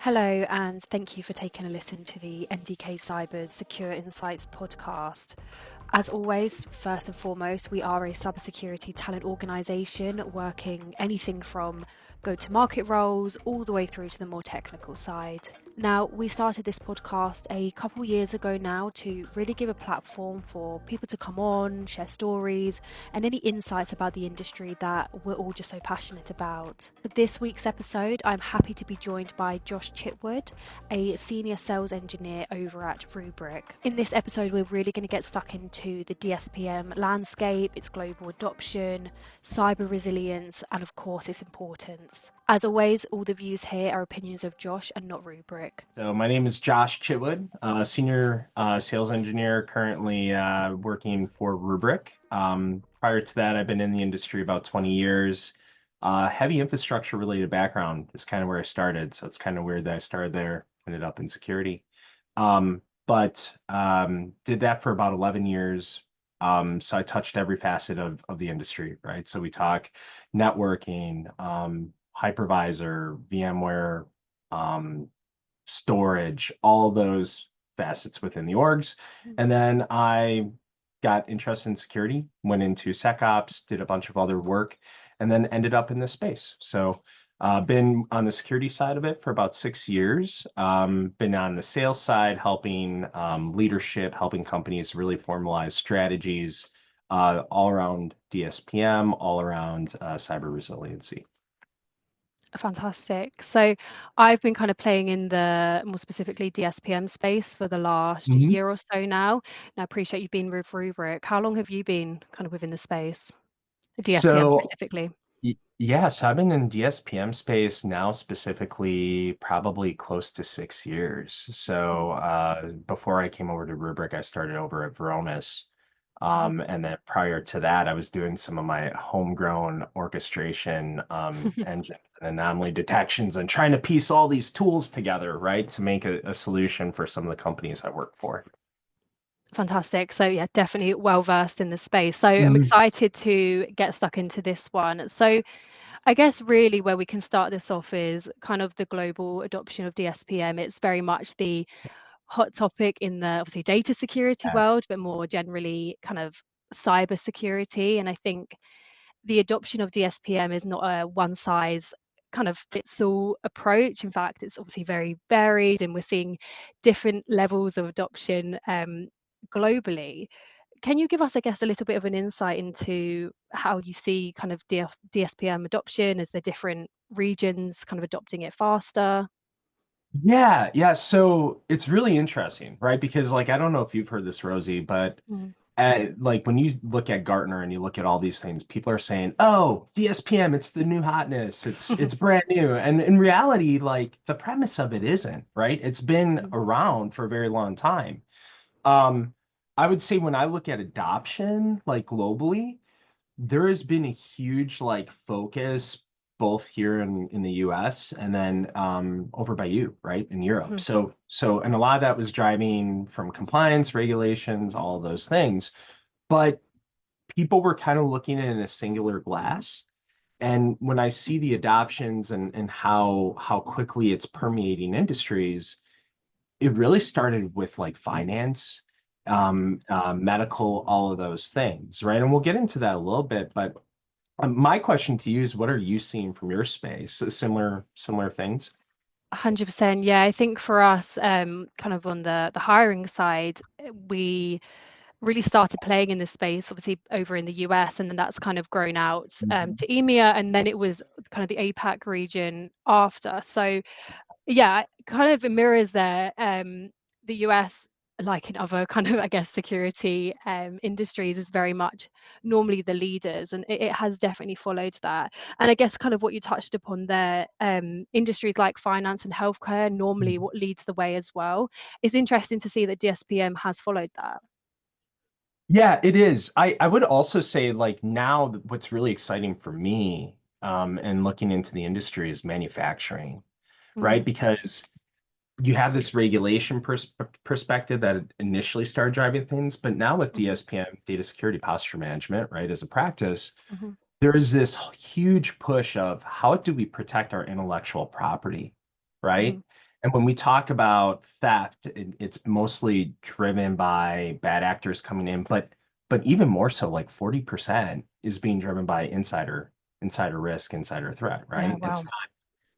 Hello, and thank you for taking a listen to the MDK Cyber's Secure Insights podcast. As always, first and foremost, we are a cybersecurity talent organization working anything from go-to-market roles all the way through to the more technical side. Now, we started this podcast a couple years ago now to really give a platform for people to come on, share stories, and any insights about the industry that we're all just so passionate about. For this week's episode, I'm happy to be joined by Josh Chitwood, a senior sales engineer over at Rubrik. In this episode, we're really going to get stuck into the DSPM landscape, its global adoption, cyber resilience, and of course, its importance. As always, all the views here are opinions of Josh and not Rubrik. So my name is Josh Chitwood, senior sales engineer, currently working for Rubrik. Prior to that, I've been in the industry about 20 years. Heavy infrastructure related background is kind of where I started. So it's kind of weird that I started there, ended up in security. But did that for about 11 years. So I touched every facet of the industry, right? So we talk networking, hypervisor, VMware, storage, all those facets within the orgs. And then I got interested in security, went into SecOps, did a bunch of other work, and then ended up in this space. So been on the security side of it for about 6 years. Been on the sales side, helping leadership, helping companies really formalize strategies all around DSPM, all around cyber resiliency. Fantastic. So I've been kind of playing in the more specifically DSPM space for the last year or so now. And I appreciate you've been with Rubrik. How long have you been kind of within the space, the DSPM So specifically? yes, I've been in DSPM space now specifically probably close to 6 years. So before I came over to Rubrik, I started over at Varonis. And then prior to that, I was doing some of my homegrown orchestration engines and anomaly detections and trying to piece all these tools together, right, to make a solution for some of the companies I work for. Fantastic. So yeah, definitely well versed in the space. So I'm Mhm. excited to get stuck into this one. So I guess really where we can start this off is kind of the global adoption of DSPM. It's very much the hot topic in the obviously data security Yeah. world, but more generally kind of cyber security. And I think the adoption of DSPM is not a one size kind of fits all approach. In fact, it's obviously very varied, and we're seeing different levels of adoption globally. Can you give us, I guess, a little bit of an insight into how you see kind of DSPM adoption? Is there different regions kind of adopting it faster? Yeah. So it's really interesting, right? Because like I don't know if you've heard this, Rosie, but Mm. like when you look at Gartner and you look at all these things, people are saying, "Oh, DSPM, it's the new hotness. It's brand new." And in reality, like the premise of it isn't, right? It's been around for a very long time. Um, I would say when I look at adoption, like globally, there has been a huge like focus both here in the US and then over by you, right, in Europe. Mhm. So and a lot of that was driving from compliance, regulations, all of those things. But people were kind of looking in a singular glass. And when I see the adoptions and how quickly it's permeating industries, it really started with like finance, medical, all of those things, right? And we'll get into that a little bit, but my question to you is, what are you seeing from your space? Similar things? 100%. Yeah, I think for us, kind of on the hiring side, we really started playing in this space, obviously over in the US, and then that's kind of grown out Mhm. to EMEA, and then it was kind of the APAC region after. So yeah, kind of mirrors there. The US, like in other kind of, I guess, security industries, is very much normally the leaders, and it has definitely followed that. And I guess kind of what you touched upon there, industries like finance and healthcare, normally what leads the way as well. It's interesting to see that DSPM has followed that. Yeah, it is. I would also say like now what's really exciting for me and looking into the industry is manufacturing, right? Mhm, Because you have this regulation perspective that initially started driving things, but now with mhm, DSPM, data security posture management, right, as a practice, mhm, there is this huge push of how do we protect our intellectual property, right? mhm. And when we talk about theft, it's mostly driven by bad actors coming in, but even more so, like 40% is being driven by insider risk, insider threat, Yeah, right? wow.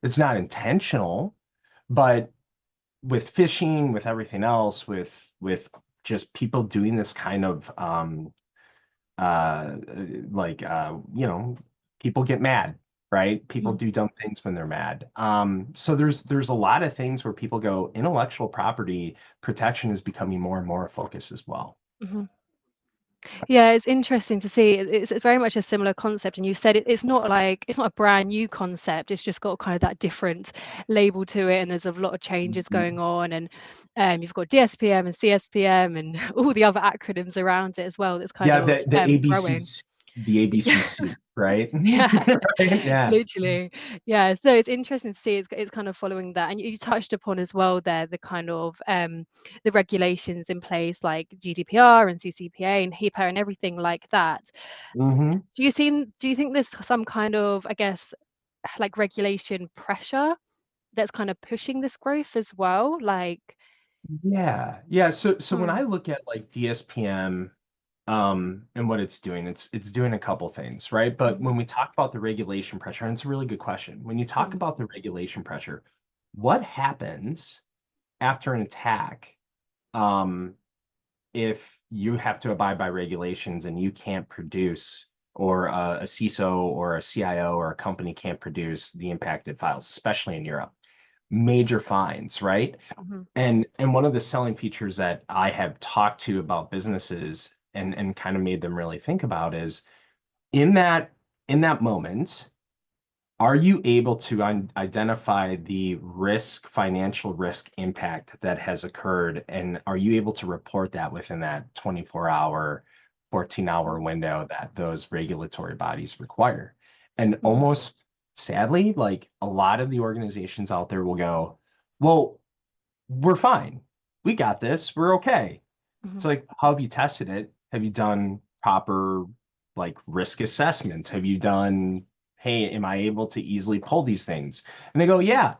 It's not intentional, but with phishing, with everything else, with just people doing this kind of uh like people get mad, right? People Mhm, do dumb things when they're mad. So there's a lot of things where people go, intellectual property protection is becoming more and more a focus as well. mhm. Yeah, it's interesting to see. It's very much a similar concept, and you said it's not like it's not a brand new concept. It's just got kind of that different label to it, and there's a lot of changes going Mhm. on, and you've got DSPM and CSPM and all the other acronyms around it as well. That's kind Yeah, of the growing. ABCs, the Yeah, ABC soup, right? yeah. Right? Yeah. Literally. Yeah. So it's interesting to see it's kind of following that. And you touched upon as well there the kind of the regulations in place like GDPR and CCPA and HIPAA and everything like that. Hmm. Do you think there's some kind of, I guess, like regulation pressure that's kind of pushing this growth as well? Like, Yeah. Yeah. So when mm, I look at like DSPM, and what it's doing, it's doing a couple things, right? But mhm, when we talk about the regulation pressure, and it's a really good question. When you talk mhm, about the regulation pressure, what happens after an attack, um, if you have to abide by regulations and you can't produce, or a CISO or a CIO or a company can't produce the impacted files, especially in Europe? Major fines, right? mhm, And one of the selling features that I have talked to about businesses and kind of made them really think about is in that moment, are you able to identify the risk, financial risk impact that has occurred, and are you able to report that within that 24-hour, 14-hour mhm, window that those regulatory bodies require? And mhm, almost sadly, like a lot of the organizations out there will go, well, we're fine. We got this. We're okay. It's mhm, like, how have you tested it? Have you done proper like risk assessments? Have you done, hey, am I able to easily pull these things? And they go, yeah.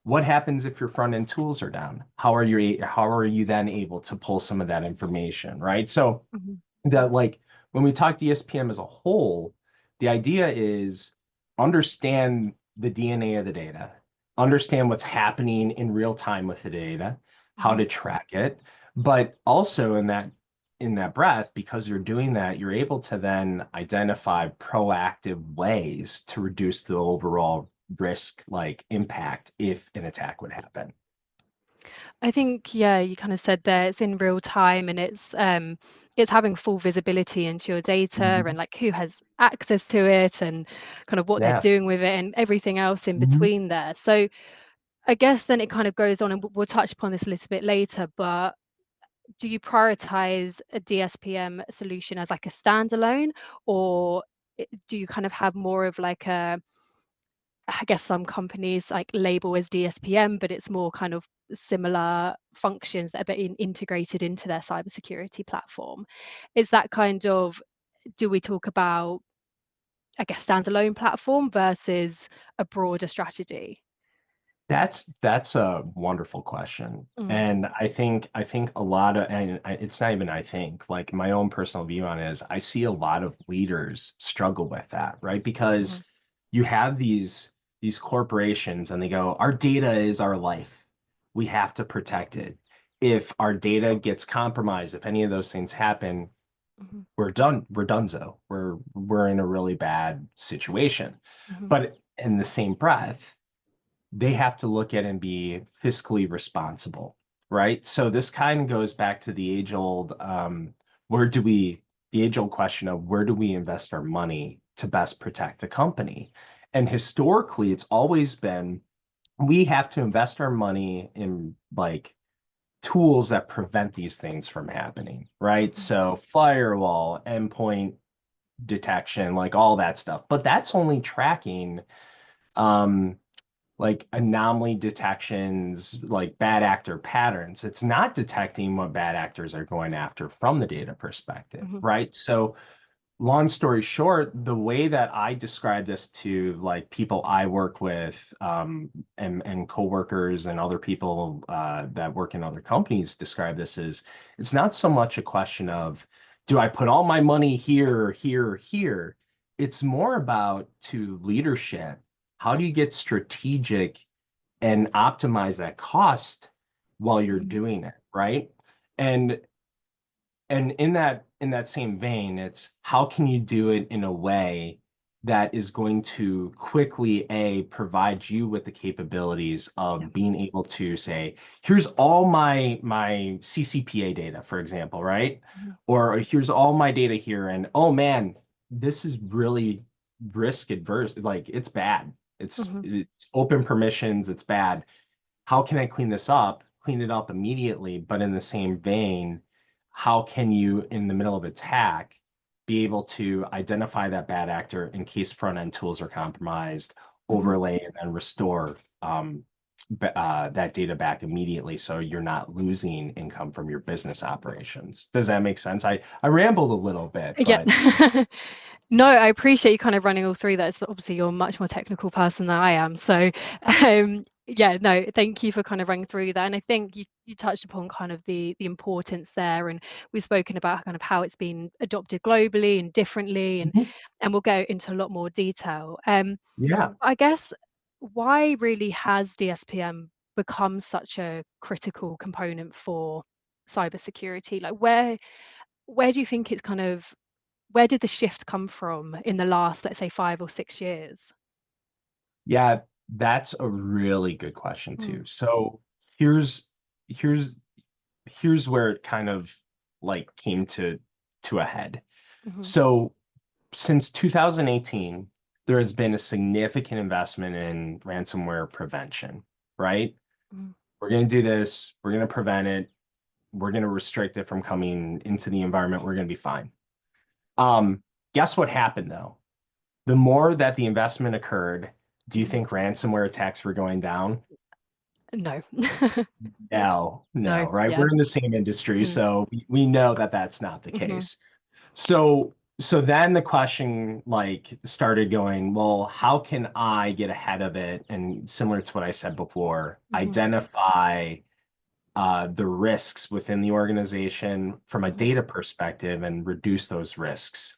What happens if your front end tools are down? How are you then able to pull some of that information, right? So mhm, that like when we talk DSPM as a whole, the idea is understand the DNA of the data, understand what's happening in real time with the data, how mhm. to track it, but also in that breath, because you're doing that, you're able to then identify proactive ways to reduce the overall risk like impact if an attack would happen. I think, yeah, you kind of said there it's in real time and it's having full visibility into your data and Mhm. like who has access to it and kind of what they're Yeah. doing with it and everything else in Mhm. between there. So I guess then it kind of goes on and we'll touch upon this a little bit later, but do you prioritize a DSPM solution as like a standalone or do you kind of have more of like a I guess some companies like label as DSPM, but it's more kind of similar functions that are being integrated into their cybersecurity platform. Is that kind of, do we talk about, I guess, standalone platform versus a broader strategy? That's a wonderful question. Mm, And I think a lot of, and it's not even I think, like my own personal view on it is I see a lot of leaders struggle with that, right? mhm, Because you have these corporations and they go, our data is our life. We have to protect it. If our data gets compromised, if any of those things happen, mhm, we're done. We're donezo. We're in a really bad situation. mhm, But in the same breath, they have to look at and be fiscally responsible, right? So this kind of goes back to where do we, the age old question of where do we invest our money to best protect the company? And historically, it's always been we have to invest our money in like tools that prevent these things from happening, right? mhm, So firewall, endpoint detection, like all that stuff. But that's only tracking um like anomaly detections, like bad actor patterns. It's not detecting what bad actors are going after from the data perspective, mhm, right? So long story short, the way that I describe this to like people I work with, and coworkers and other people that work in other companies describe this is it's not so much a question of do I put all my money here, here, here? It's more about to leadership. How do you get strategic and optimize that cost while you're Mhm. doing it, right? And in that same vein, it's how can you do it in a way that is going to quickly provide you with the capabilities Yeah. of being able to say, here's all my CCPA data, for example, right? Mhm. Or here's all my data here, and oh man, this is really risk adverse. Like it's bad. Mhm. It's open permissions. It's bad. How can I clean this up? Clean it up immediately, but in the same vein, how can you, in the middle of attack, be able to identify that bad actor in case front end tools are compromised, Mhm. overlay, and then restore that data back immediately so you're not losing income from your business operations. Does that make sense? I rambled a little bit, Yeah. but No, I appreciate you kind of running all through that. It's obviously you're a much more technical person than I am. So, yeah, no, thank you for kind of running through that. And I think you touched upon kind of the importance there, and we've spoken about kind of how it's been adopted globally and differently, Mhm. and we'll go into a lot more detail. Yeah. I guess why really has DSPM become such a critical component for cybersecurity? Like where do you think it's kind of where did the shift come from in the last, let's say, 5 or 6 years? Yeah, that's a really good question Mm, too. So here's here's here's where it kind of like came to a head. mhm, So since 2018, there has been a significant investment in ransomware prevention, right? mhm, We're going to do this, we're going to prevent it, we're going to restrict it from coming into the environment, we're going to be fine. Um, Guess what happened though? The more that the investment occurred, do you mhm. think ransomware attacks were going down? No. No, No, no, right? yeah. We're in the same industry, Mm, so we know that that's not the mhm, case. So then the question like started going, well, how can I get ahead of it? And similar to what I said before, mhm, identify the risks within the organization from a mhm, data perspective and reduce those risks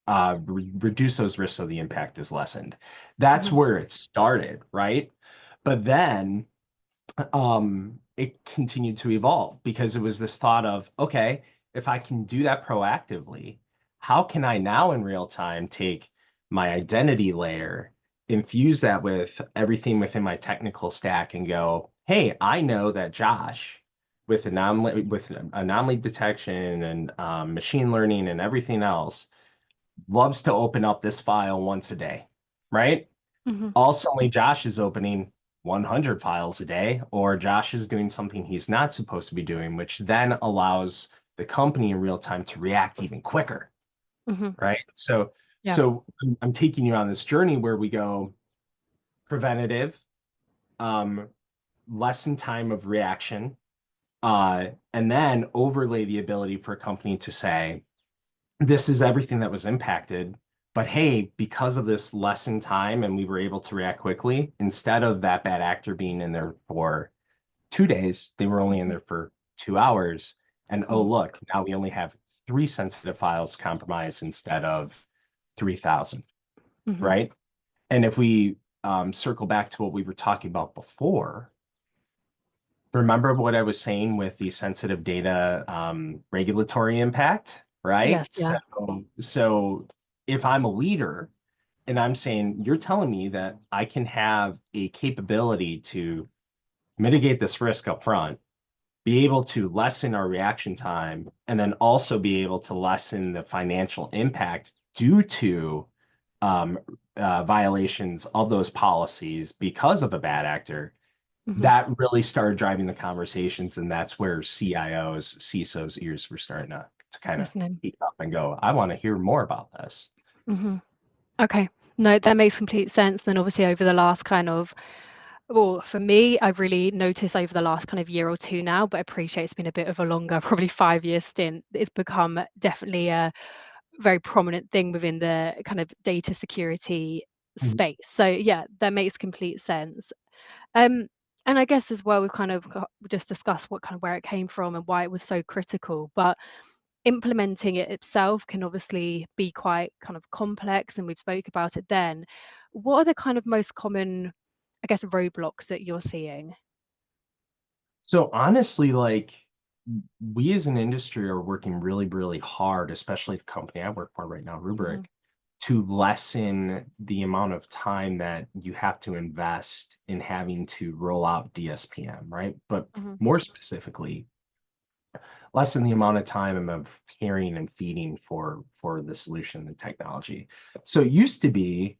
so the impact is lessened. That's mhm, where it started, right? But then it continued to evolve because it was this thought of, okay, if I can do that proactively, how can I now in real time take my identity layer, infuse that with everything within my technical stack and go, hey, I know that Josh with anomaly detection and machine learning and everything else loves to open up this file once a day, right? mhm, All suddenly Josh is opening 100 files a day, or Josh is doing something he's not supposed to be doing, which then allows the company in real time to react even quicker, mhm. right? So, Yeah. so I'm taking you on this journey where we go preventative, um, lessen time of reaction, and then overlay the ability for a company to say, this is everything that was impacted. But hey, because of this lessened time and we were able to react quickly, instead of that bad actor being in there for 2 days, they were only in Mhm, there for 2 hours. And oh, mhm, look, now we only have three sensitive files compromised instead of 3,000, mhm. right? And if we circle back to what we were talking about before, remember what I was saying with the sensitive data regulatory impact, right? Yes, yeah. So if I'm a leader and I'm saying, you're telling me that I can have a capability to mitigate this risk up front, be able to lessen our reaction time, and then also be able to lessen the financial impact due to um, violations of those policies because of a bad actor, Mhm. that really started driving the conversations, and that's where CIOs, CISOs ears were starting to kind of Listening. heat up and go, I want to hear more about this. Mhm. Okay. No, that makes complete sense. Then obviously over the last kind of well, for me, I've really noticed over the last kind of year or two now, but I appreciate it's been a bit of a longer, probably 5 year stint. It's become definitely very prominent thing within the kind of data security Mhm. space. So yeah, that makes complete sense. Um, and I guess as well, we've kind of just discussed what kind of where it came from and why it was so critical. But implementing it itself can obviously be quite kind of complex, and we've spoke about it then. What are the kind of most common, I guess, roadblocks that you're seeing? So honestly, like we as an industry are working really, really hard, especially the company I work for right now, Hmm. Rubrik, to lessen the amount of time that you have to invest in having to roll out DSPM, right? But Hmm. more specifically, lessen the amount of time of caring and feeding for the solution and technology. So it used to be,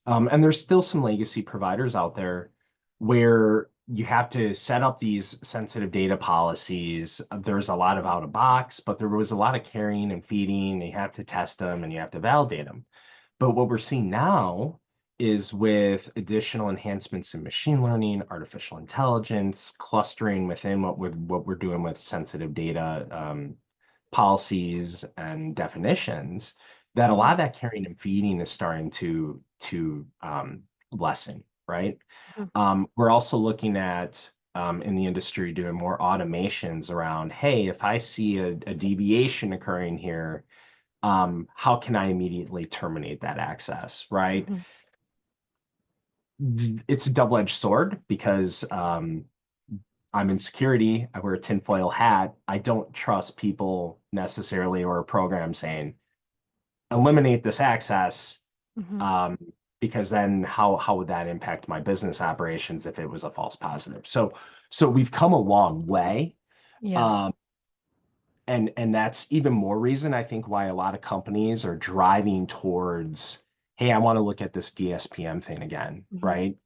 and there's still some legacy providers out there where you have to set up these sensitive data policies. There's a lot of out of box, but there was a lot of caring and feeding. You have to test them and you have to validate them. But what we're seeing now is with additional enhancements in machine learning, artificial intelligence, clustering within what we're doing with sensitive data policies and definitions, that a lot Hmm. of that caring and feeding is starting to lessen, right? Hmm. We're also looking at in the industry doing more automations around, hey, if I see a deviation occurring here, how can I immediately terminate that access, right? Hmm. It's a double-edged sword because I'm in security, I wear a tinfoil hat. I don't trust people necessarily or a program saying, eliminate this access, Hmm. um, because then how would that impact my business operations if it was a false positive? So we've come a long way. Yeah. Um, and that's even more reason I think why a lot of companies are driving towards, hey, I want to look at this DSPM thing again, Hmm. right?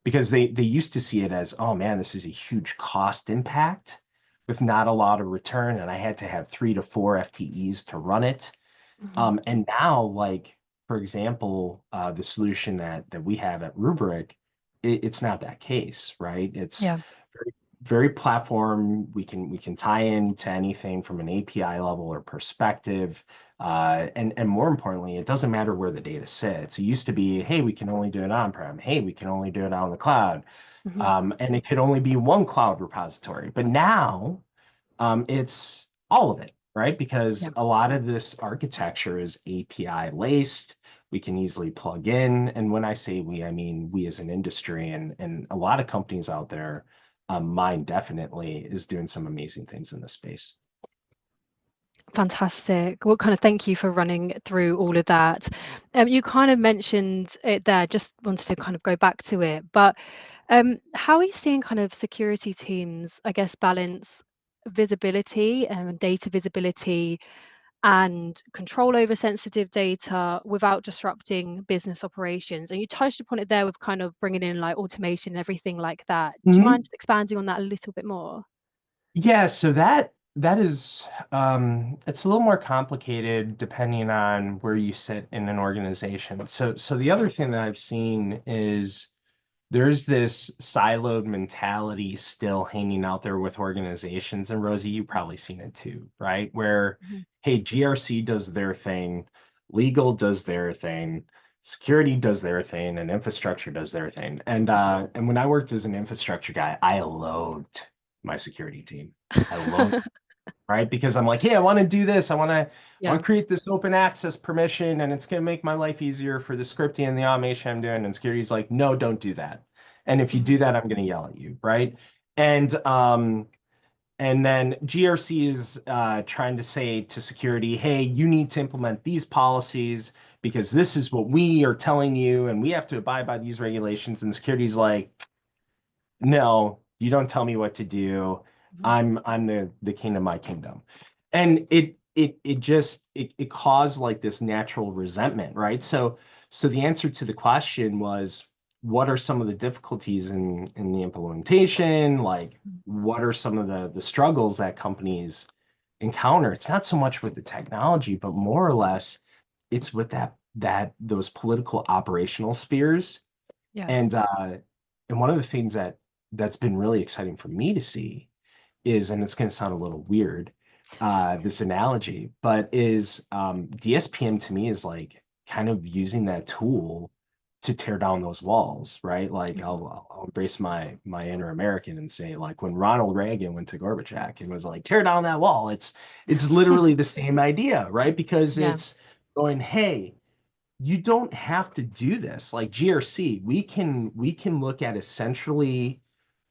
Because they used to see it as, oh man, this is a huge cost impact with not a lot of return, and I had to have 3 to 4 FTEs to run it. Hmm. And now, like for example, the solution that we have at Rubrik, it's not that case, right? It's Yeah. very, very platform. We can tie in to anything from an API level or perspective, and more importantly, it doesn't matter where the data sits. It used to be, hey, we can only do it on-prem. Hey, we can only do it on the cloud, Hmm. and it could only be one cloud repository. But now it's all of it, right? Because Yeah. a lot of this architecture is API laced. We can easily plug in. And when I say we, I mean we as an industry and a lot of companies out there. Mine definitely is doing some amazing things in this space. Fantastic. Well, kind of thank you for running through all of that. You kind of mentioned it there, just wanted to kind of go back to it. But how are you seeing kind of security teams, I guess, balance visibility and data visibility and control over sensitive data without disrupting business operations? And you touched upon it there with kind of bringing in like automation and everything like that. Do you mind just expanding on that a little bit more? Yeah, so that is it's a little more complicated depending on where you sit in an organization. So the other thing that I've seen is there's this siloed mentality still hanging out there with organizations, and Rosie, you've probably seen it too, right? Where, Mhm. hey, GRC does their thing, legal does their thing, security does their thing, and infrastructure does their thing. And when I worked as an infrastructure guy, I loathed my security team. I loathed, right? Because I'm like, hey, I want to do this. I want Yeah. to create this open access permission, and it's going to make my life easier for the scripting and the automation I'm doing. And security's like, no, don't do that. And if you Mhm. do that, I'm going to yell at you, right? And um, and then GRC is trying to say to security, hey, you need to implement these policies because this is what we are telling you, and we have to abide by these regulations. And security's like, no, you don't tell me what to do. Mhm. I'm the king of my kingdom. And it caused like this natural resentment, right? So the answer to the question was, what are some of the difficulties in the implementation? Like, what are some of the struggles that companies encounter? It's not so much with the technology, but more or less it's with that those political operational spheres. Yeah. And one of the things that's been really exciting for me to see is, and it's going to sound a little weird, this analogy, but is DSPM to me is like kind of using that tool to tear down those walls, right? Like Mhm. I'll embrace my inner American and say like when Ronald Reagan went to Gorbachev and was like tear down that wall, it's literally the same idea, right? Because Yeah. it's going, hey, you don't have to do this. Like GRC, we can look at essentially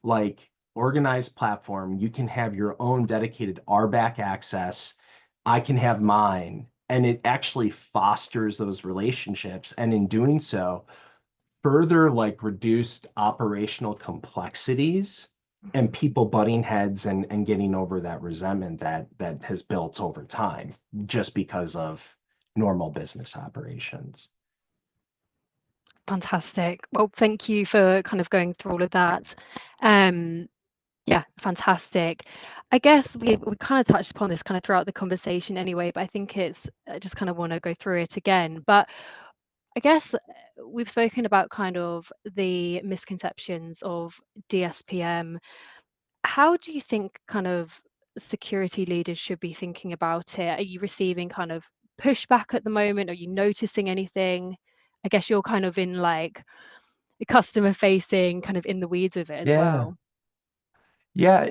like organized platform. You can have your own dedicated RBAC access. I can have mine. And it actually fosters those relationships. And in doing so, further like reduced operational complexities Mhm. and people butting heads and getting over that resentment that has built over time just because of normal business operations. Fantastic. Well, thank you for kind of going through all of that. Um, yeah, fantastic. I guess we kind of touched upon this kind of throughout the conversation anyway, but I think I just kind of want to go through it again. But I guess we've spoken about kind of the misconceptions of DSPM. How do you think kind of security leaders should be thinking about it? Are you receiving kind of pushback at the moment? Are you noticing anything? I guess you're kind of in like customer facing, kind of in the weeds with it as Yeah. well. Yeah,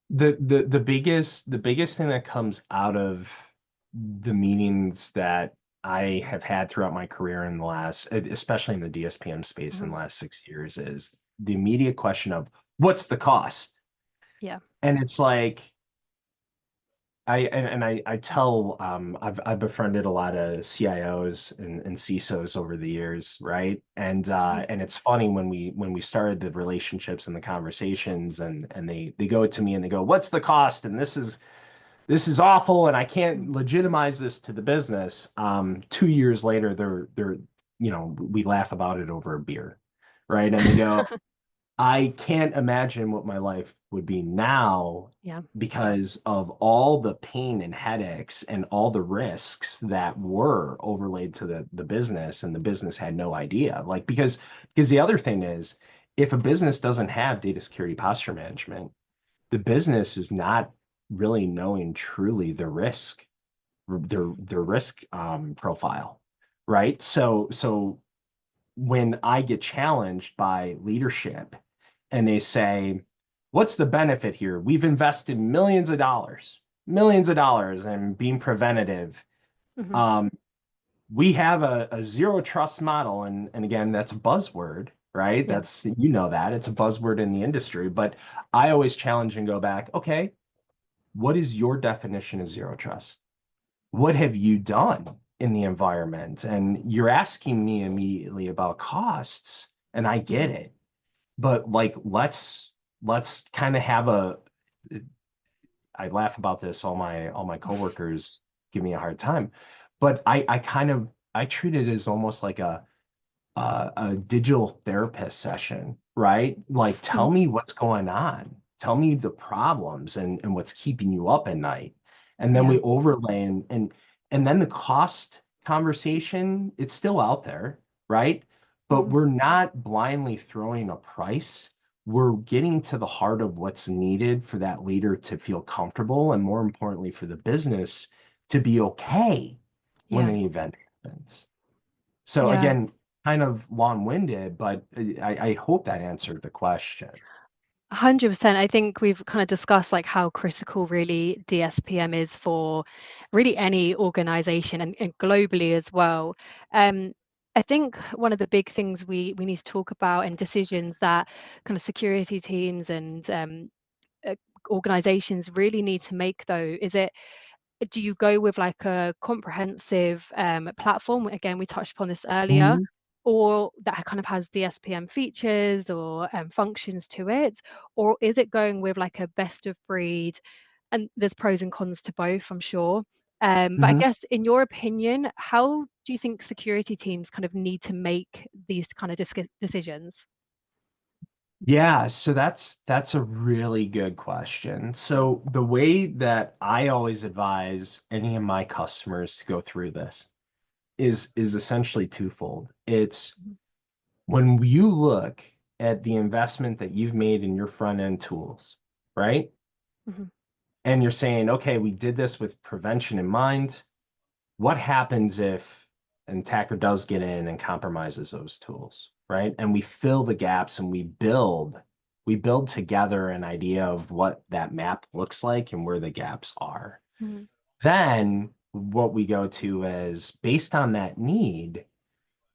the biggest thing that comes out of the meetings that I have had throughout my career in the last, especially in the DSPM space in Mhm. the last 6 years, is the immediate question of what's the cost? Yeah. And it's like I tell I've befriended a lot of CIOs and CISOs over the years, right? Mhm. And it's funny when we started the relationships and the conversations and they go to me and they go, "What's the cost?" And this is awful and I can't Mhm. legitimize this to the business. 2 years later, they're we laugh about it over a beer, right? And they go, I can't imagine what my life would be now Yeah. because of all the pain and headaches and all the risks that were overlaid to the business and the business had no idea. Like because the other thing is if a business doesn't have data security posture management, the business is not really knowing truly the risk, their risk profile, right? So when I get challenged by leadership and they say, what's the benefit here? We've invested millions of dollars in being preventative. Mhm. Um, we have a zero trust model. And again, that's a buzzword, right? Yeah. That's, that it's a buzzword in the industry, but I always challenge and go back, okay, what is your definition of zero trust? What have you done in the environment? And you're asking me immediately about costs, and I get Mhm. it. But like let's kind of have a I laugh about this, all my coworkers give me a hard time. But I kind of I treat it as almost like a digital therapist session, right? Like, tell Mhm. me what's going on. Tell me the problems and what's keeping you up at night. And then Yeah. we overlay and then the cost conversation, it's still out there, right? But Mhm. we're not blindly throwing a price. We're getting to the heart of what's needed for that leader to feel comfortable and more importantly for the business to be okay when Yeah. an event happens. So Yeah. again, kind of long-winded, but I hope that answered the question. 100%. I think we've kind of discussed like how critical really DSPM is for really any organization and globally as well. Um, I think one of the big things we need to talk about and decisions that kind of security teams and uh, organizations really need to make though is do you go with like a comprehensive platform? Again, we touched upon this earlier, Mhm. or that kind of has DSPM features or functions to it, or is it going with like a best of breed? And there's pros and cons to both, I'm sure. But I Mhm. guess, in your opinion, how do you think security teams kind of need to make these kind of decisions? Yeah, so that's a really good question. Mhm. So the way that I always advise any of my customers to go through this is essentially twofold. It's Mhm. when you look at the investment that you've made in your front end tools, right? Mhm. and you're saying, okay, we did this with prevention in mind. What happens if an attacker does get in and compromises those tools, right? And we fill the gaps and we build together an idea of what that map looks like and where the gaps are. Mhm. Then what we go to is based on that need,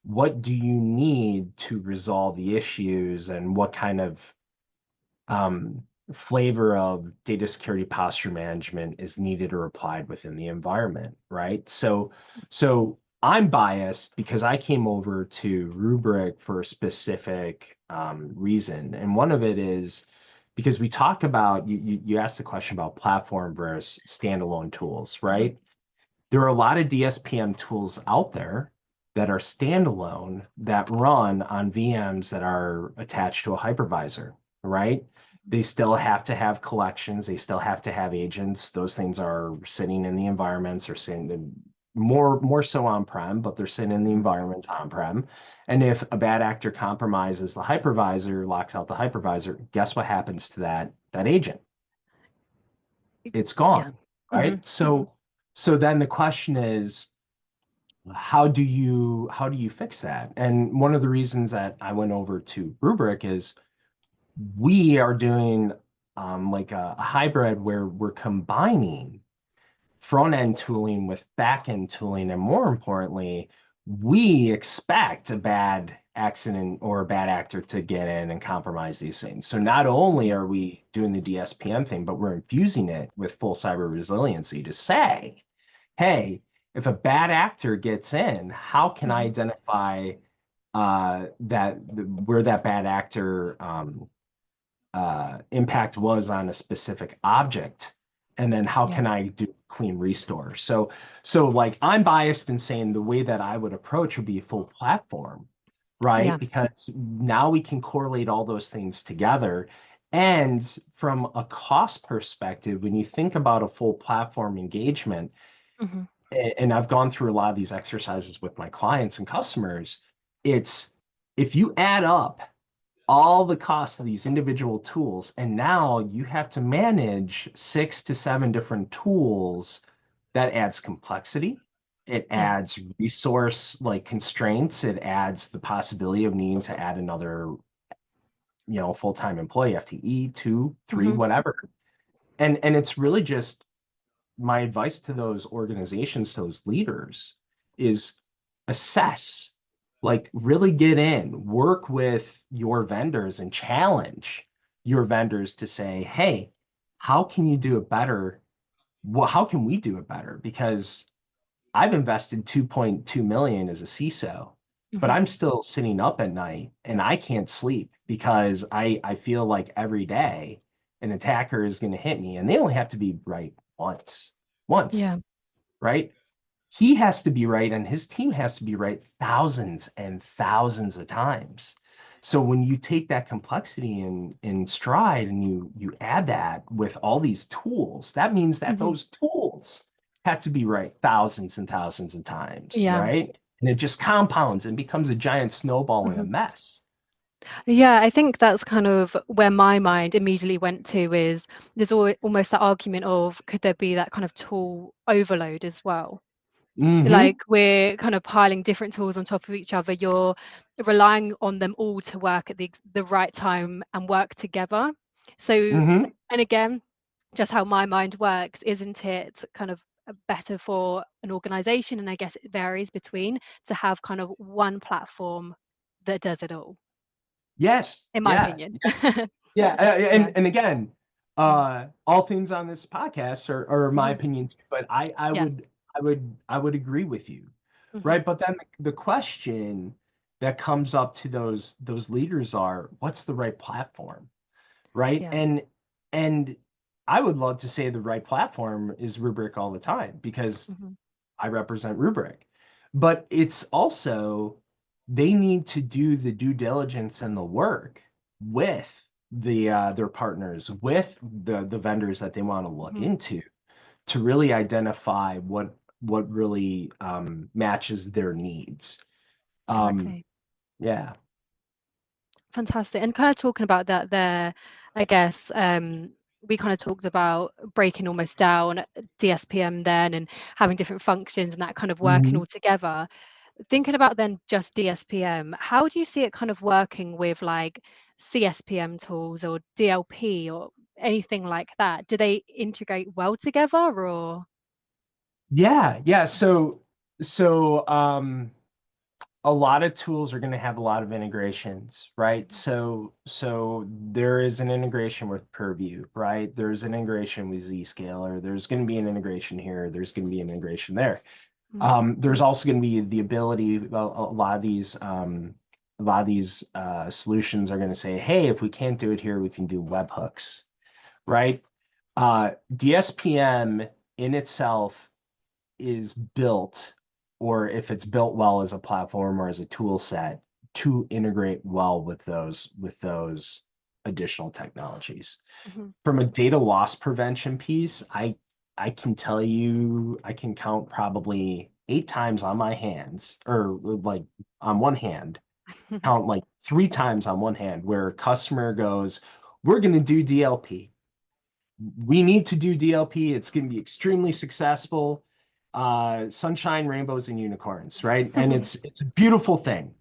what do you need to resolve the issues and what kind of um, flavor of data security posture management is needed or applied within the environment, right? So I'm biased because I came over to Rubrik for a specific reason, and one of it is because we talk about you asked the question about platform versus standalone tools, Mhm. right? There are a lot of DSPM tools out there that are standalone that run on VMs that are attached to a hypervisor, right? They still have to have collections, they still have to have agents. Those things are sitting in the environments or sitting in more so on-prem, but they're sitting in the Mhm. environment on-prem. And if a bad actor compromises the hypervisor, locks out the hypervisor, guess what happens to that agent? It's Yeah. gone, Mhm. right? So then the question is, how do you fix that? And one of the reasons that I went over to Rubrik is we are doing like a hybrid where we're combining front end tooling with back end tooling. And more importantly, we expect a bad accident or a bad actor to get in and compromise these things. So not only Mhm. are we doing the DSPM thing, but we're infusing it with full cyber resiliency to say, hey, if a bad actor gets in, how can I Mhm. identify that where that bad actor impact was on a specific object, and then how Yeah. can I do clean restore? So like I'm biased in saying the way that I would approach would be a full platform, right? Yeah. Because now we can correlate all those things together. And from a cost perspective, when you think about a full platform engagement, Mhm. and I've gone through a lot of these exercises with my clients and customers, it's if you add up all the costs of these individual tools, and now you have to manage 6 to 7 different tools. That adds complexity. It Yeah. adds resource like constraints. It adds the possibility of needing to add another, full-time employee, FTE, two, three, Mhm. whatever. And it's really just my advice to those organizations, to those leaders, is assess, like really get in, work with your vendors and challenge your vendors to say, hey, how can you do it better? Well, how can we do it better? Because I've invested 2.2 million as a CISO, but Mhm. I'm still sitting up at night and I can't sleep because I feel like every day an attacker is going to hit me and they only have to be right once. Once, Yeah. right? He has to be right and his team has to be right thousands and thousands of times. So when you take that complexity in stride and you add that with all these tools, that means that Mhm. those tools have to be right thousands and thousands of times, Yeah. right? And it just compounds and becomes a giant snowball and a Mhm. mess. Yeah, I think that's kind of where my mind immediately went to is there's almost that argument of could there be that kind of tool overload as well? Like Mm-hmm. we're kind of piling different tools on top of each other. You're relying on them all to work at the right time and work together. So, Mm-hmm. and again, just how my mind works, isn't it kind of better for an organization? And I guess it varies between to have kind of one platform that does it all, Yes. in my Yeah. opinion. Yeah, Yeah. and again, Mm. all things on this podcast are my Mhm. opinion, but I Yes. would I would agree with you, Mhm. right? But then the question that comes up to those leaders are, what's the right platform, right? Yeah. And I would love to say the right platform is Rubrik all the time because Mhm. I represent Rubrik. But it's also they need to do the due diligence and the work with their partners, with the vendors that they want to look Mhm. into to really identify what really matches their needs. Um, Exactly. yeah. Fantastic. And kind of talking about that there, I guess, we kind of talked about breaking almost down DSPM then and having different functions and that kind of working Mhm. all together. Thinking about then just DSPM, how do you see it kind of working with like CSPM tools or DLP or anything like that? Do they integrate well together or? Yeah. So a lot of tools are going to have a lot of integrations, right? So there is an integration with Purview, right? There's an integration with Zscaler. There's going to be an integration here. There's going to be an integration there. Mm, There's also going to be the ability. A lot of these solutions are going to say, "Hey, if we can't do it here, we can do webhooks," right? DSPM in itself is built, or if it's built well as a platform or as a tool set, to integrate well with those additional technologies. mhm, From a data loss prevention piece, I can tell you I can count probably 8 times on my hands, or like on one hand, count like 3 times on one hand where a customer goes, "We're going to do DLP. We need to do DLP. It's going to be extremely successful. Sunshine, rainbows, and unicorns, right?" And it's a beautiful thing.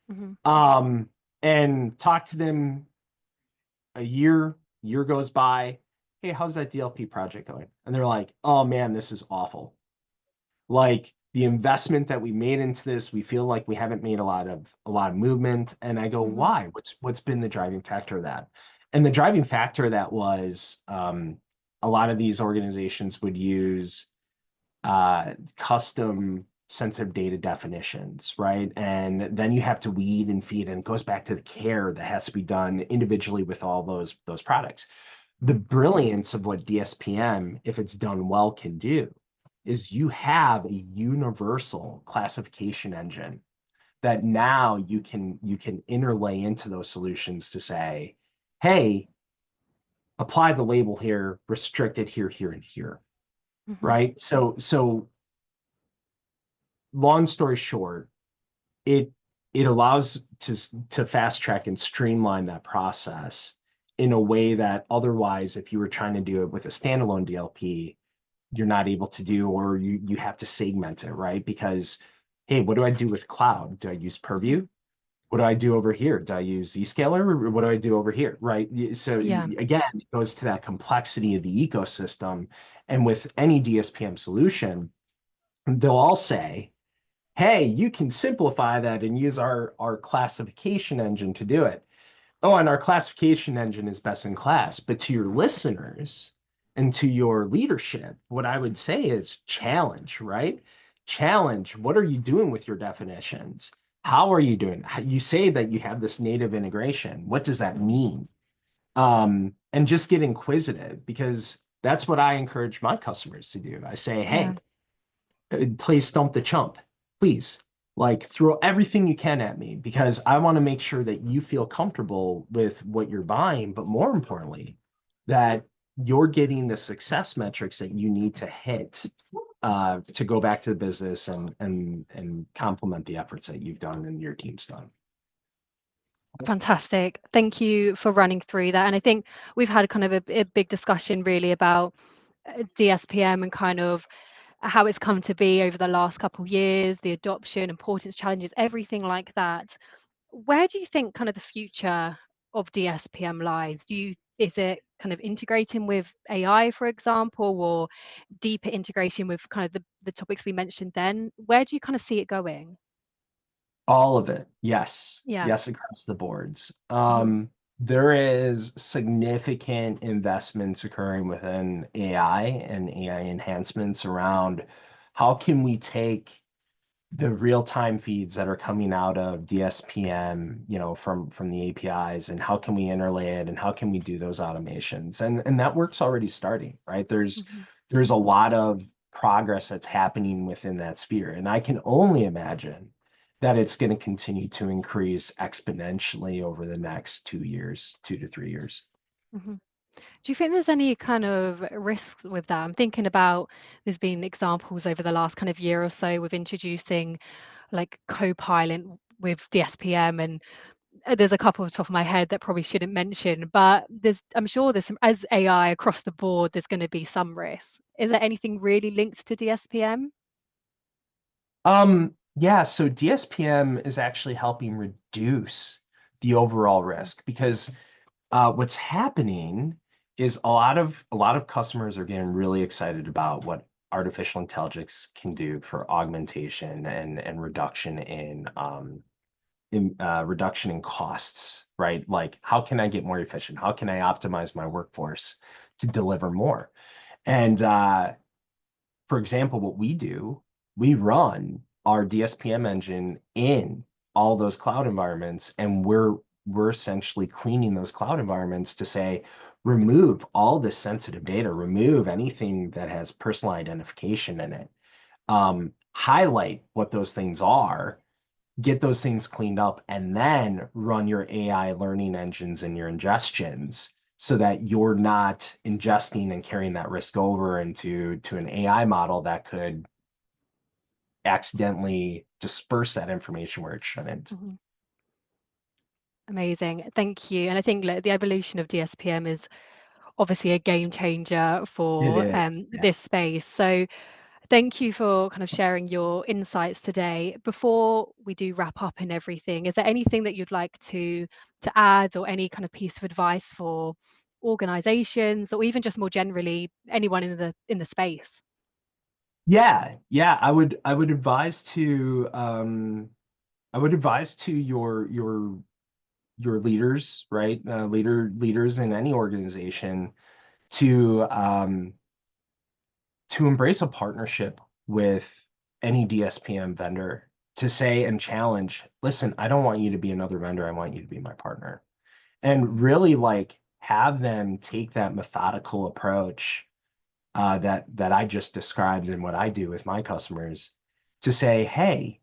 mhm, Um, and talk to them a year goes by. "Hey, how's that DLP project going?" And they're like, "Oh man, this is awful. Like the investment that we made into this, we feel like we haven't made a lot of movement." And I go, mhm, "Why? What's been the driving factor of that?" And the driving factor of that was a lot of these organizations would use custom sensitive data definitions, right? And then you have to weed and feed, and it goes back to the care that has to be done individually with all those products. The mhm, brilliance of what DSPM, if it's done well, can do is you have a universal classification engine that now you can interlay into those solutions to say, "Hey, apply the label here, restrict it here, here, and here," mhm, right? So long story short, it it allows to fast track and streamline that process in a way that otherwise, if you were trying to do it with a standalone DLP, you're not able to do, or you have to segment it, right? Because, hey, what do I do with cloud? Do I use mhm. Purview? What do I do over here? Do I use Zscaler, or what do I do over here? Right. So Yeah. again, it goes to that complexity of the ecosystem. And with any DSPM solution, they'll all say, "Hey, you can simplify that and use our classification engine to do it." Oh, and our classification engine is best in class. But to your listeners and to your leadership, what I would say is challenge, right? Challenge. What are you doing with your definitions? How are you doing? You say that you have this native integration. What does that mean? And just get inquisitive, because that's what I encourage my customers to do. I say, Yeah. "Hey, please stump the chump. Please, like, throw everything you can at me, because I want to make sure that you feel comfortable with what you're buying, but more importantly, that you're getting the success metrics that you need to hit to go back to the business and complement the efforts that you've done and your team's done." Fantastic. Thank you for running through that. And I think we've had kind of a big discussion really about DSPM and kind of how it's come to be over the last couple of years, the adoption, importance, challenges, everything like that. Where do you think kind of the future of DSPM lies? Is it kind of integrating with AI, for example, or deeper integration with kind of the topics we mentioned then? Where do you kind of see it going? All of it. Yes. Yeah. Yes, across the boards. Mhm, There is significant investments occurring within AI and AI enhancements around how can we take the real-time feeds that are coming out of DSPM, from the APIs, and how can we interlay it, and how can we do those automations? And that work's already starting, right? There's mhm. there's a lot of progress that's happening within that sphere, and I can only imagine that it's going to continue to increase exponentially over the next 2 years, 2 to 3 years. Mhm. Do you think there's any kind of risks with that? I'm thinking about there's been examples over the last kind of year or so with introducing like Copilot with DSPM and there's a couple off the top of my head that probably shouldn't mention, but I'm sure there's some, as AI across the board, there's going to be some risks. Is there anything really linked to DSPM? Yeah, so DSPM is actually helping reduce the overall risk because what's happening is a lot of customers are getting really excited about what artificial intelligence can do for augmentation and reduction in costs, right? Like, how can I get more efficient? How can I optimize my workforce to deliver more? And for example, what we do, we run our DSPM engine in all those cloud environments, and we're essentially cleaning those cloud environments to say, remove all this sensitive data, remove anything that has personal identification in it, highlight what those things are, get those things cleaned up, and then run your AI learning engines and your ingestions so that you're not ingesting and carrying that risk over into an AI model that could accidentally disperse that information where it shouldn't. Mhm. Amazing. Thank you. And I think the evolution of DSPM is obviously a game changer It for is. Yeah. this space. So thank you for kind of sharing your insights today. Before we do wrap up and everything, is there anything that you'd like to add, or any kind of piece of advice for organizations, or even just more generally anyone in the space? Yeah, I would advise to your leaders, right? Leaders in any organization to embrace a partnership with any DSPM vendor to say and challenge, listen, I don't want you to be another vendor. I want you to be my partner. And really like have them take that methodical approach that I just described in what I do with my customers to say, hey,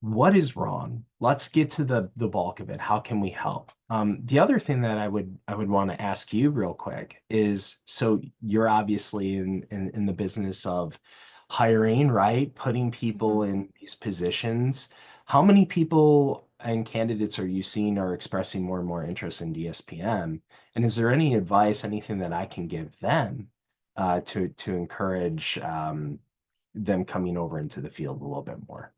what is wrong? Let's get to the bulk of it. How can we help? The other thing that I would want to ask you real quick is, so you're obviously in the business of hiring, right? Putting people Mhm. in these positions. How many people and candidates are you seeing are expressing more and more interest in DSPM? And is there any advice, anything that I can give them to encourage them coming over into the field a little bit more?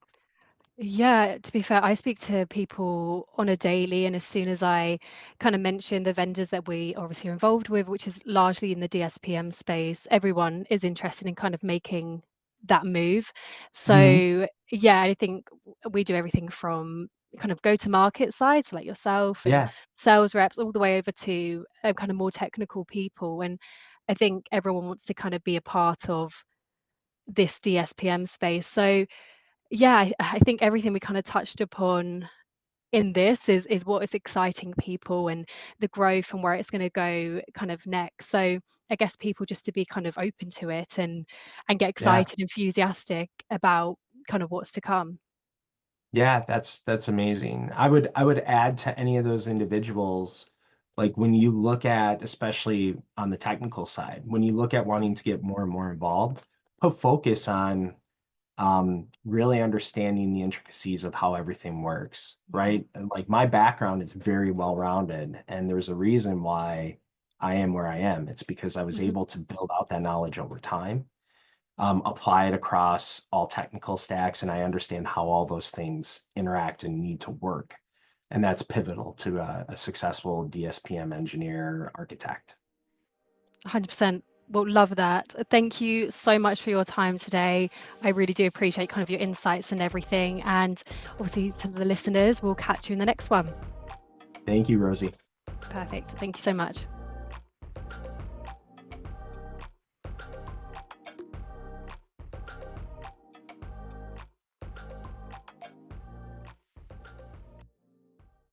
Yeah, to be fair, I speak to people on a daily, and as soon as I kind of mention the vendors that we obviously are involved with, which is largely in the DSPM space, everyone is interested in kind of making that move. Mhm. So, yeah, I think we do everything from kind of go to market side, so like yourself and Yeah. sales reps, all the way over to kind of more technical people. And I think everyone wants to kind of be a part of this DSPM space. So, yeah, I think everything we kind of touched upon in this is what is exciting people, and the growth and where it's going to go kind of next. So I guess people just to be kind of open to it and get Yeah. excited, enthusiastic about kind of what's to come. Yeah, that's amazing. I would add to any of those individuals, like when you look at, especially on the technical side, when you look at Mhm, wanting to get more and more involved, put focus on really understanding the intricacies of how everything works, mhm, right? And like my background is very well-rounded, and there's a reason why I am where I am. It's because I was mhm. able to build out that knowledge over time, apply it across all technical stacks, and I understand how all those things interact and need to work. And that's pivotal to a successful DSPM engineer architect. 100%. Well, love that. Thank you so much for your time today. I really do appreciate kind of your insights and everything. And obviously, to the listeners, we'll catch you in the next one. Thank you, Rosie. Perfect. Thank you so much.